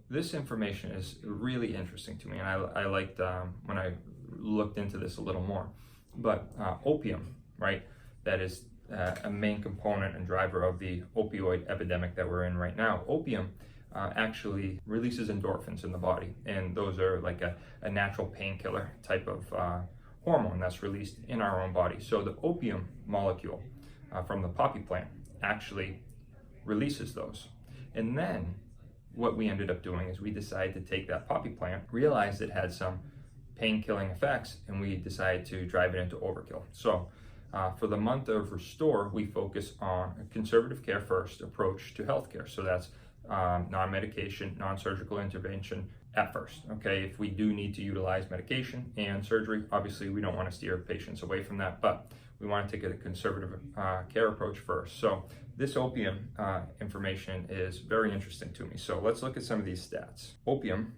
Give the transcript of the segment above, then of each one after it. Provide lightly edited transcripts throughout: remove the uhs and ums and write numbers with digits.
this information is really interesting to me, and I liked when I looked into this a little more. But opium, right, that is a main component and driver of the opioid epidemic that we're in right now. Opium actually releases endorphins in the body, and those are like a natural painkiller type of hormone that's released in our own body. So the opium molecule from the poppy plant actually releases those. And then what we ended up doing is we decided to take that poppy plant, realized it had some pain-killing effects, and we decided to drive it into overkill. So for the month of Restore, we focus on a conservative care first approach to healthcare. So that's non-medication, non-surgical intervention at first. Okay, if we do need to utilize medication and surgery, obviously we don't want to steer patients away from that, but we want to take a conservative care approach first. So this opium information is very interesting to me. So let's look at some of these stats. Opium,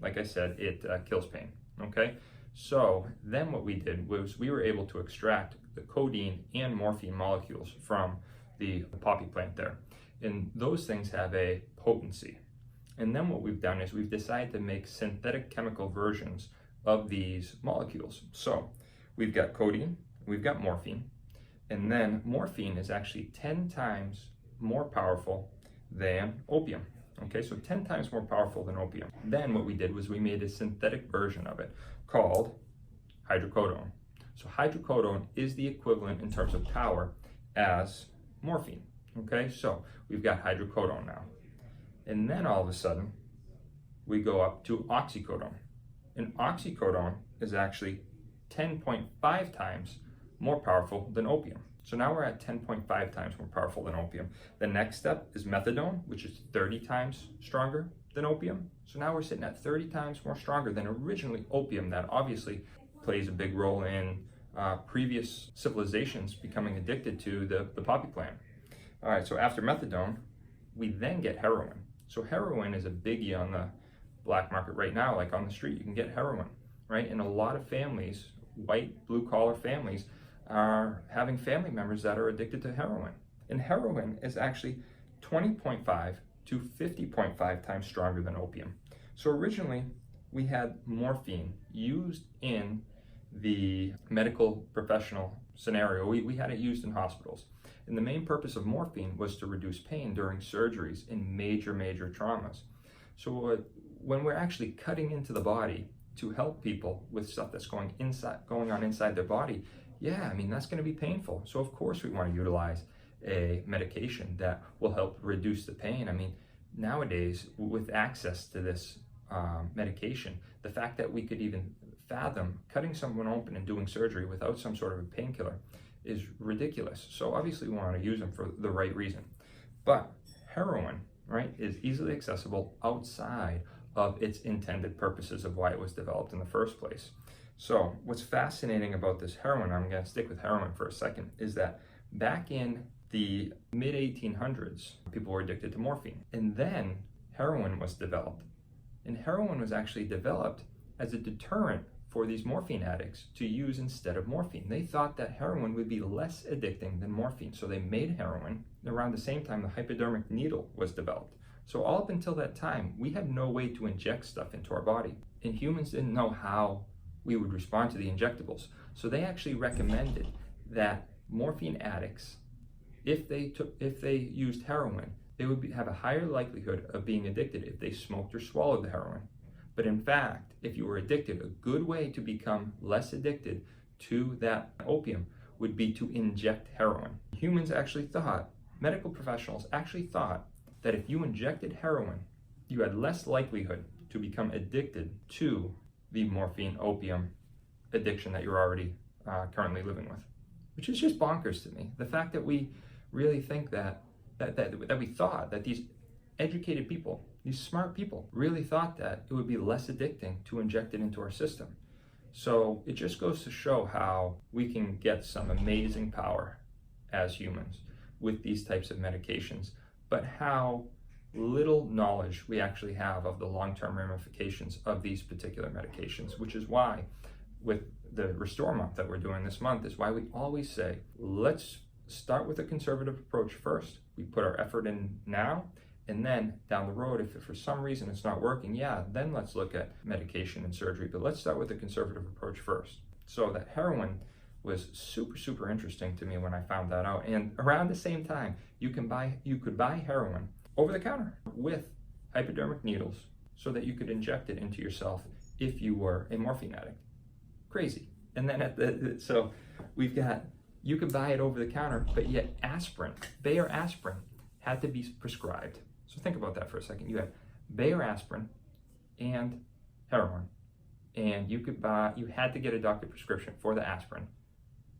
like I said, it kills pain. Okay, so then what we did was we were able to extract the codeine and morphine molecules from the poppy plant there. And those things have a potency. And then what we've done is we've decided to make synthetic chemical versions of these molecules. So we've got codeine, we've got morphine, and then morphine is actually 10 times more powerful than opium. Okay, so 10 times more powerful than opium. Then what we did was we made a synthetic version of it called hydrocodone. So hydrocodone is the equivalent in terms of power as morphine. Okay, so we've got hydrocodone now. And then all of a sudden, we go up to oxycodone. And oxycodone is actually 10.5 times more powerful than opium. So now we're at 10.5 times more powerful than opium. The next step is methadone, which is 30 times stronger than opium. So now we're sitting at 30 times more stronger than originally opium, that obviously plays a big role in previous civilizations becoming addicted to the poppy plant. All right, so after methadone, we then get heroin. So heroin is a biggie on the black market right now. Like on the street, you can get heroin, right? And a lot of families, white, blue-collar families, are having family members that are addicted to heroin. And heroin is actually 20.5 to 50.5 times stronger than opium. So originally, we had morphine used in the medical professional scenario. We had it used in hospitals. And the main purpose of morphine was to reduce pain during surgeries and major traumas. So when we're actually cutting into the body to help people with stuff that's going on inside their body, yeah, I mean, that's going to be painful. So of course we want to utilize a medication that will help reduce the pain. I mean, nowadays with access to this medication, the fact that we could even fathom cutting someone open and doing surgery without some sort of a painkiller is ridiculous. So obviously we want to use them for the right reason. But heroin, right, is easily accessible outside of its intended purposes of why it was developed in the first place. So what's fascinating about this heroin, I'm going to stick with heroin for a second, is that back in the mid-1800s, people were addicted to morphine. And then heroin was developed. And heroin was actually developed as a deterrent for these morphine addicts to use instead of morphine. They thought that heroin would be less addicting than morphine, so they made heroin. Around the same time, the hypodermic needle was developed. So all up until that time, we had no way to inject stuff into our body. And humans didn't know how we would respond to the injectables. So they actually recommended that morphine addicts, if they used heroin, they would have a higher likelihood of being addicted if they smoked or swallowed the heroin. But in fact, if you were addicted, a good way to become less addicted to that opium would be to inject heroin. Humans actually thought, medical professionals actually thought, that if you injected heroin, you had less likelihood to become addicted to the morphine opium addiction that you're already currently living with, which is just bonkers to me. The fact that we really think that we thought that these educated people, these smart people, really thought that it would be less addicting to inject it into our system. So it just goes to show how we can get some amazing power as humans with these types of medications, but how little knowledge we actually have of the long-term ramifications of these particular medications, which is why with the Restore Month that we're doing this month is why we always say, let's start with a conservative approach first. We put our effort in now, And then down the road, if for some reason it's not working, yeah, then let's look at medication and surgery. But let's start with the conservative approach first. So that heroin was super, super interesting to me when I found that out. And around the same time, you could buy heroin over the counter with hypodermic needles so that you could inject it into yourself if you were a morphine addict. Crazy. And then so we've got, you could buy it over the counter, but yet aspirin, Bayer aspirin, had to be prescribed. So think about that for a second. You had Bayer aspirin and heroin, and you had to get a doctor prescription for the aspirin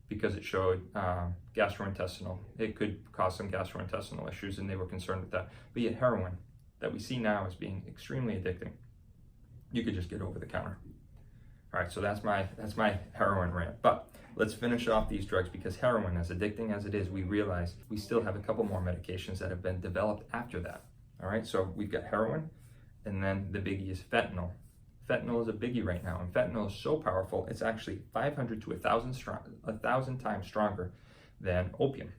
because it showed gastrointestinal. It could cause some gastrointestinal issues, and they were concerned with that. But yet heroin, that we see now as being extremely addicting, you could just get over the counter. All right, so that's my heroin rant. But let's finish off these drugs, because heroin, as addicting as it is, we realize we still have a couple more medications that have been developed after that. All right, so we've got heroin, and then the biggie is fentanyl. Fentanyl is a biggie right now, and fentanyl is so powerful, it's actually 500 to 1,000 times stronger than opium.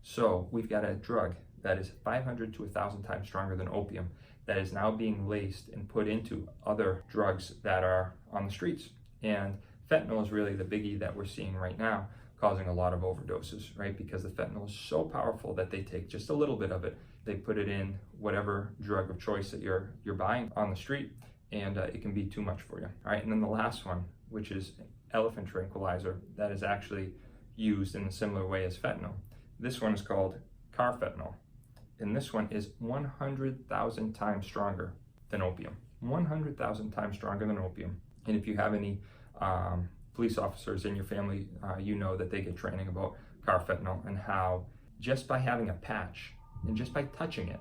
So we've got a drug that is 500 to 1,000 times stronger than opium that is now being laced and put into other drugs that are on the streets. And fentanyl is really the biggie that we're seeing right now, causing a lot of overdoses, right? Because the fentanyl is so powerful that they take just a little bit of it, they put it in whatever drug of choice that you're buying on the street, and it can be too much for you. All right, and then the last one, which is elephant tranquilizer, that is actually used in a similar way as fentanyl. This one is called carfentanil, and this one is 100,000 times stronger than opium. 100,000 times stronger than opium. And if you have any police officers in your family, you know that they get training about carfentanil and how just by having a patch and just by touching it,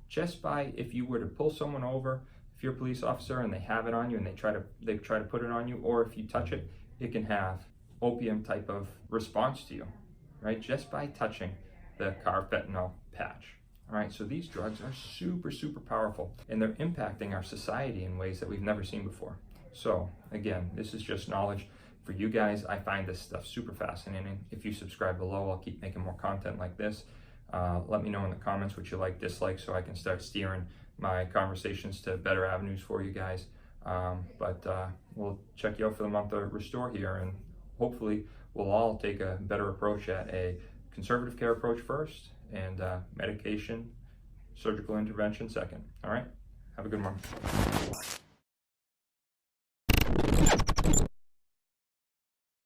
just by, if you were to pull someone over, if you're a police officer and they have it on you and they try to put it on you, or if you touch it, it can have opium type of response to you, right? Just by touching the carfentanil patch. All right, so these drugs are super, super powerful, and they're impacting our society in ways that we've never seen before. So again, this is just knowledge for you guys. I find this stuff super fascinating. If you subscribe below, I'll keep making more content like this. Let me know in the comments what you like, dislike, so I can start steering my conversations to better avenues for you guys. But we'll check you out for the month of Restore here, and hopefully we'll all take a better approach at a conservative care approach first, and medication, surgical intervention second. All right, have a good one.